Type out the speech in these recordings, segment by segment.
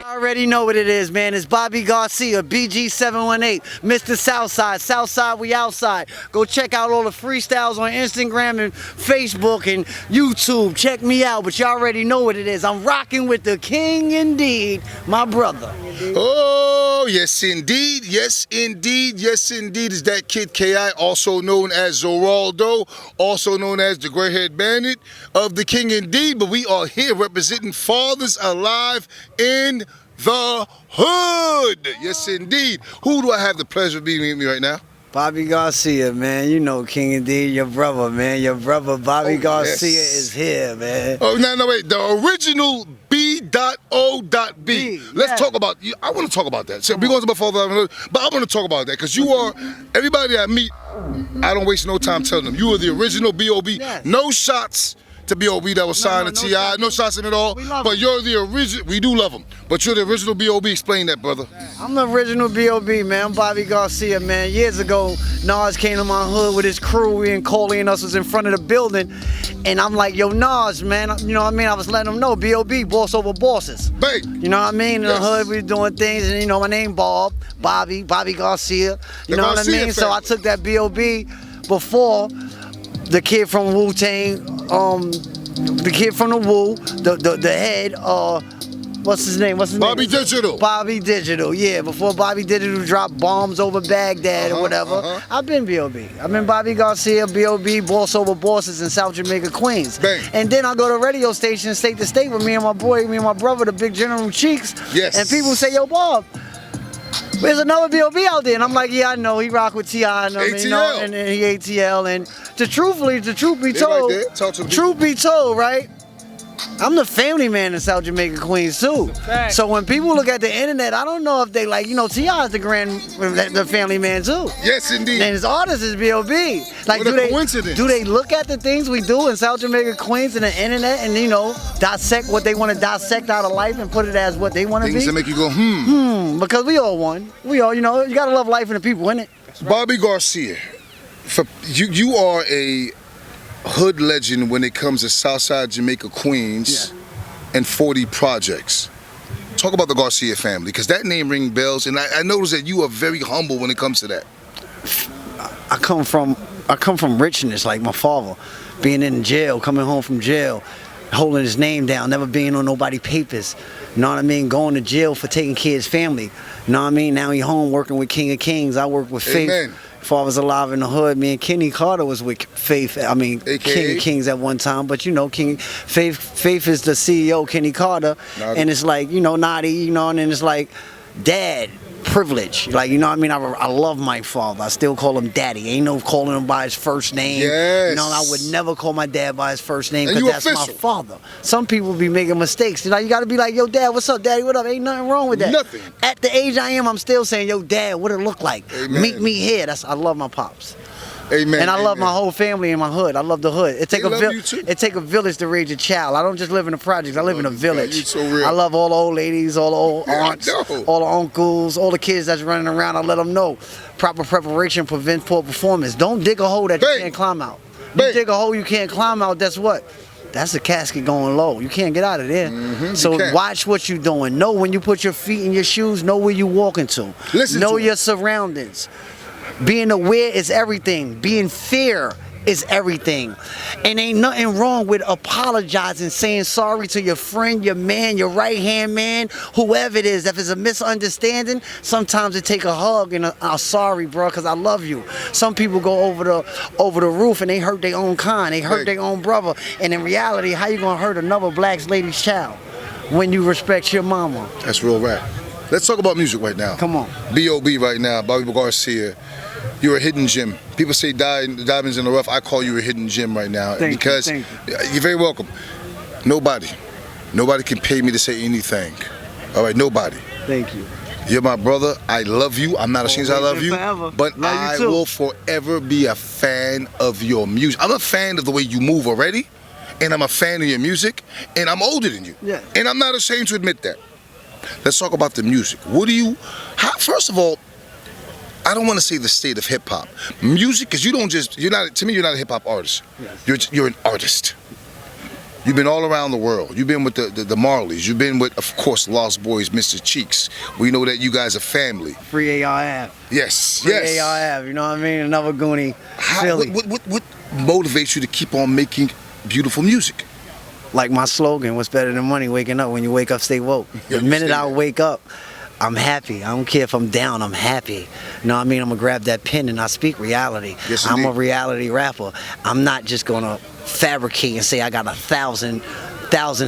I already know what it is, man. It's Bobby Garcia, BG718, Mr. Southside. Southside, we outside. Go check out all the freestyles on Instagram and Facebook and YouTube. Check me out, but you already know what it is. I'm rocking with the King Indeed, my brother. Oh, yes indeed, yes indeed, yes indeed. It's Dat KiD K.I, also known as ZoeRaldo, also known as the Gray Haired Bandit of TheKingIndeed. But we are here representing Fathers Alive in the Hood. Yes indeed. Who do I have the pleasure of being with me right now? Bobby Garcia, man. You know King Indeed, your brother, man. Your brother Bobby Garcia is here, man. Oh, no, wait. The original B.O.B. Let's talk about, I want to talk about that. So we're going to about Father Alive, but I want to talk about that because you are, everybody I meet, I don't waste no time telling them. You are the original B.O.B. Yes. No shots to B.O.B. that was signed to T.I. No shots in it all. But you're the original. We do love him. But you're the original B.O.B. Explain that, brother. I'm the original B.O.B., man. I'm Bobby Garcia, man. Years ago, Nas came to my hood with his crew, and Coley and us was in front of the building. And I'm like, yo, Nas, man. You know what I mean? I was letting them know, B.O.B., boss over bosses. Bang. You know what I mean? In the hood, we were doing things. And, you know, my name, Bobby Garcia. You know what I mean? So I took that B.O.B. before the kid from Wu-Tang, the kid from the Wu, the head, what's his name? Bobby Digital. Bobby Digital, yeah. Before Bobby Digital dropped bombs over Baghdad or whatever, I've been B.O.B. I've been Bobby Garcia, B.O.B., boss over bosses in South Jamaica Queens. Bang. And then I go to radio station, state to state with me and my brother, the big General Cheeks. Yes. And people say, yo, Bob, there's another B.O.B. out there. And I'm like, yeah, I know. He rock with T.I. And, ATL. You know, and he ATL. And the truth be told, right truth be told, right? I'm the family man in South Jamaica Queens too. So when people look at the internet, I don't know if they like, you know, T.I. is the family man too. Yes, indeed. And his artist is B.O.B. Like, what a coincidence. Do they look at the things we do in South Jamaica Queens and the internet and, you know, dissect what they want to dissect out of life and put it as what they want to be? Things that make you go, because we all one. We all, you know, you gotta love life and the people in it. Right. Bobby Garcia, you are a hood legend when it comes to Southside Jamaica Queens and 40 projects. Talk about the Garcia family, because that name rings bells, and I notice that you are very humble when it comes to that. I come from richness, like my father, being in jail, coming home from jail, holding his name down, never being on nobody's papers. You know what I mean? Going to jail for taking care of his family. You know what I mean? Now he home working with King of Kings. I work with Faith. Amen. Father's alive in the hood. Me and Kenny Carter was with Faith. I mean, AKA King of Kings at one time. But you know, Faith is the CEO, Kenny Carter, and it's like, you know, Naughty, you know, and then it's like dad. Privilege, like, you know what I mean? I love my father. I still call him daddy. Ain't no calling him by his first name. Yes. You know, I would never call my dad by his first name because that's official. my father. Some people be making mistakes. You know, you gotta be like, yo, dad, what's up, daddy? What up? Ain't nothing wrong with that. Nothing. At the age I am, I'm still saying, yo, dad, what it look like? Amen. Meet me here. I love my pops. Amen. And I love my whole family in my hood. I love the hood. It take a village to raise a child. I don't just live in the projects. I live in a village. You're so real. I love all the old ladies, all the old aunts, all the uncles, all the kids that's running around. I let them know proper preparation prevents poor performance. Don't dig a hole that you can't climb out. You dig a hole you can't climb out, that's what? That's a casket going low. You can't get out of there. So watch what you're doing. Know when you put your feet in your shoes. Know where you're walking to. Know your surroundings. Being aware is everything. Being fair is everything. And ain't nothing wrong with apologizing, saying sorry to your friend, your man, your right-hand man, whoever it is. If it's a misunderstanding, sometimes it take a hug and a sorry, bro, because I love you. Some people go over the roof and they hurt their own kind. They hurt their own brother. And in reality, how you gonna hurt another black lady's child when you respect your mama? That's real rap. Let's talk about music right now. Come on. B.O.B. right now, Bobby Garcia. You're a hidden gem. People say diamonds in the rough. I call you a hidden gem right now. Thank you. You're very welcome. Nobody can pay me to say anything. All right, nobody. Thank you. You're my brother. I love you. I'm not ashamed I love you. Forever. But I will forever be a fan of your music. I'm a fan of the way you move already, and I'm a fan of your music, and I'm older than you. Yeah. And I'm not ashamed to admit that. Let's talk about the music. First of all, I don't want to say the state of hip hop. Music, because to me, you're not a hip hop artist. Yes. You're an artist. You've been all around the world. You've been with the Marleys. You've been with, of course, Lost Boys, Mr. Cheeks. We know that you guys are family. Free ARF. Yes, Free yes. ARF, you know what I mean? Another Goonie. What motivates you to keep on making beautiful music? Like my slogan, what's better than money? Waking up. When you wake up, stay woke. The minute I wake up, I'm happy. I don't care if I'm down, I'm happy. You know what I mean? I'm gonna grab that pen and I speak reality. Yes, I'm a reality rapper. I'm not just gonna fabricate and say I got 1,000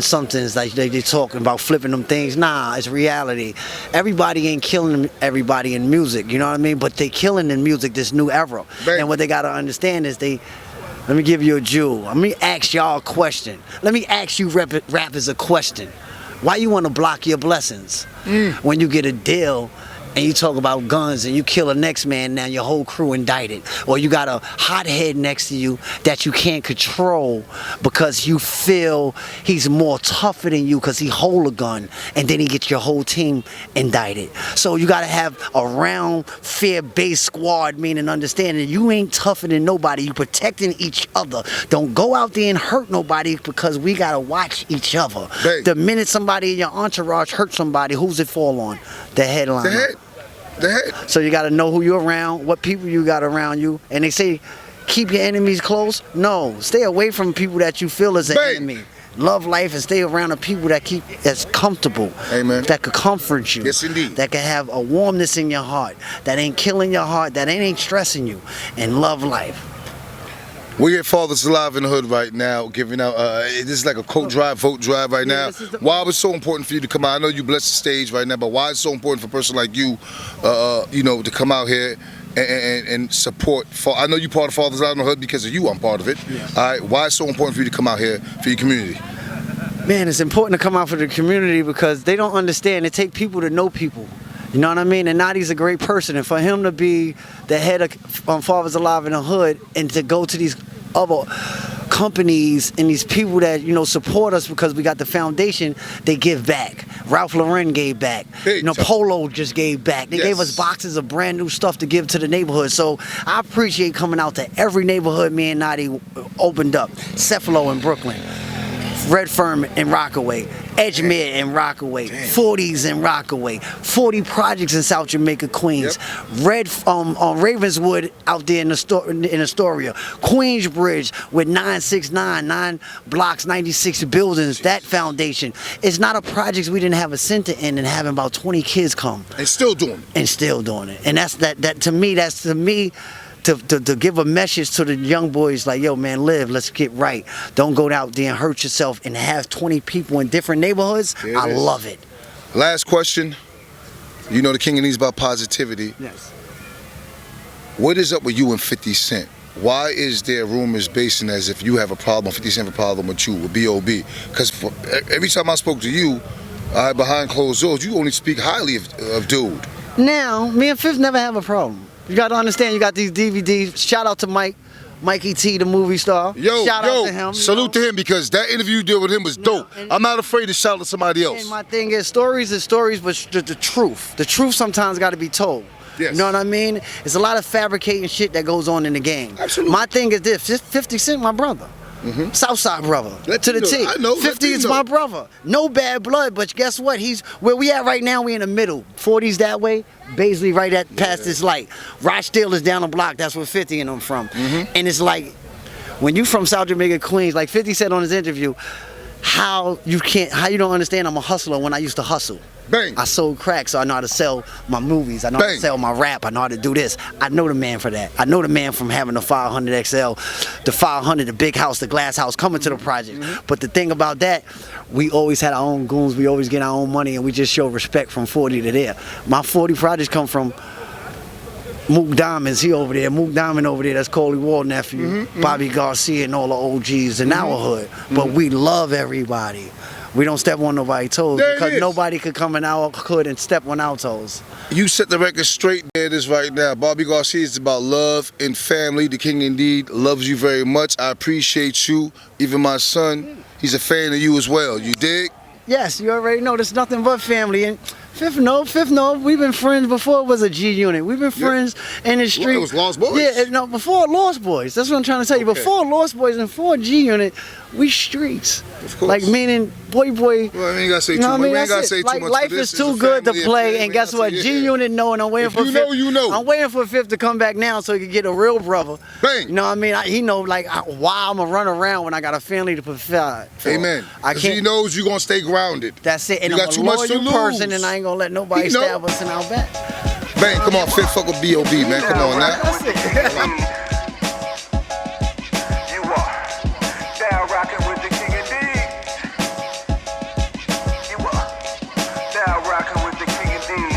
somethings like they talking about flipping them things. Nah, it's reality. Everybody ain't killing everybody in music, you know what I mean? But they killing in music this new era. Bang. And what they gotta understand is let me give you a jewel. Let me ask y'all a question. Let me ask you rappers a question. Why you want to block your blessings? When you get a deal and you talk about guns and you kill a next man, now your whole crew indicted. Or you got a hothead next to you that you can't control because you feel he's more tougher than you because he hold a gun, and then he gets your whole team indicted. So you got to have a round, fear-based squad, meaning understanding you ain't tougher than nobody. You protecting each other. Don't go out there and hurt nobody because we got to watch each other. Hey. The minute somebody in your entourage hurts somebody, who's it fall on? The headline. The head. The head. So you got to know who you're around, what people you got around you. And they say, keep your enemies close. No, stay away from people that you feel is an enemy. Love life and stay around the people that's comfortable. Amen. That could comfort you. Yes, indeed. That can have a warmness in your heart. That ain't killing your heart. That ain't stressing you. And love life. We're at Fathers Alive in the Hood right now, giving out, this is like a vote drive right now. Why was it so important for you to come out? I know you blessed the stage right now, but why is it so important for a person like you, you know, to come out here and support? I know you're part of Fathers Alive in the Hood because of you, I'm part of it. Yes. All right, why is it so important for you to come out here for your community? Man, it's important to come out for the community because they don't understand. It takes people to know people. You know what I mean? And Nadi's a great person, and for him to be the head of Fathers Alive in the Hood and to go to these other companies and these people that, you know, support us because we got the foundation, they give back. Ralph Lauren gave back. You know, Polo just gave back. They gave us boxes of brand new stuff to give to the neighborhood. So I appreciate coming out to every neighborhood me and Nadi opened up. Cephalo in Brooklyn, Red Firm in Rockaway, Edgemere in Rockaway, 40s in Rockaway, 40 projects in South Jamaica Queens, Ravenswood out there in Astoria, Queensbridge with 969, 9 blocks, 96 buildings, that foundation. It's not a project we didn't have a center in and having about 20 kids come. And still doing it. And still doing it. And that's to me, to give a message to the young boys like, yo, man, live, let's get right. Don't go out there and hurt yourself and have 20 people in different neighborhoods. I love it. Last question. You know the King and E's about positivity. Yes. What is up with you and 50 Cent? Why is there rumors basing as if you have a problem, 50 Cent have a problem with you, with B.o.B? Because every time I spoke to you, behind closed doors, you only speak highly of dude. Now, me and Fifth never have a problem. You got to understand, you got these DVDs. Shout out to Mikey T, the movie star. Shout out to him. Salute to him because that interview you did with him was dope. I'm not afraid to shout to somebody else. And my thing is, stories is stories, but the truth. The truth sometimes got to be told. Yes. You know what I mean? It's a lot of fabricating shit that goes on in the game. Absolutely. My thing is this, 50 Cent, my brother. Southside brother, to the T. I know, 50 is my brother. No bad blood, but guess what? He's where we at right now. We in the middle. 40's that way. Baisley right at past this light. Rochdale is down the block. That's where 50 and I'm from. And it's like when you from South Jamaica Queens, like 50 said on his interview, how you don't understand I'm a hustler when I used to hustle. Bang. I sold crack, so I know how to sell my movies. I know how to sell my rap. I know how to do this. I know the man for that. I know the man from having the 500 XL, the 500, the big house, the glass house, coming to the project. But the thing about that, we always had our own goons. We always get our own money, and we just show respect from 40 to there. My 40 projects come from Mook Diamonds, he over there. Mook Diamond over there, that's Coley Wall nephew. Bobby Garcia and all the OGs in our hood. But we love everybody. We don't step on nobody's toes because nobody could come in our hood and step on our toes. You set the record straight there, this right now. Bobby Garcia is about love and family. The King Indeed loves you very much. I appreciate you. Even my son, he's a fan of you as well. You dig? Yes, you already know there's nothing but family. And Fifth no. We've been friends before it was a G unit. We've been friends in the street. It was Lost Boys. Yeah, no, before Lost Boys. That's what I'm trying to tell you. Before Lost Boys and before G unit, we streets. Of course. Like meaning, boy. Well, I mean, you gotta say too much. That's it. Like life is too good to play. And guess what? G unit know, and I'm waiting for Fifth. You know. I'm waiting for Fifth to come back now so he can get a real brother. Bang. You know what I mean? He know like why I'm gonna run around when I got a family to provide. Amen. Because he knows you're gonna stay grounded. That's it. And you I'm got a too much to loyal lose. person, and I ain't gonna let nobody stab us in our back. Bang, come on, Fifth, fuck with B.O.B, man. Come on now. That's it.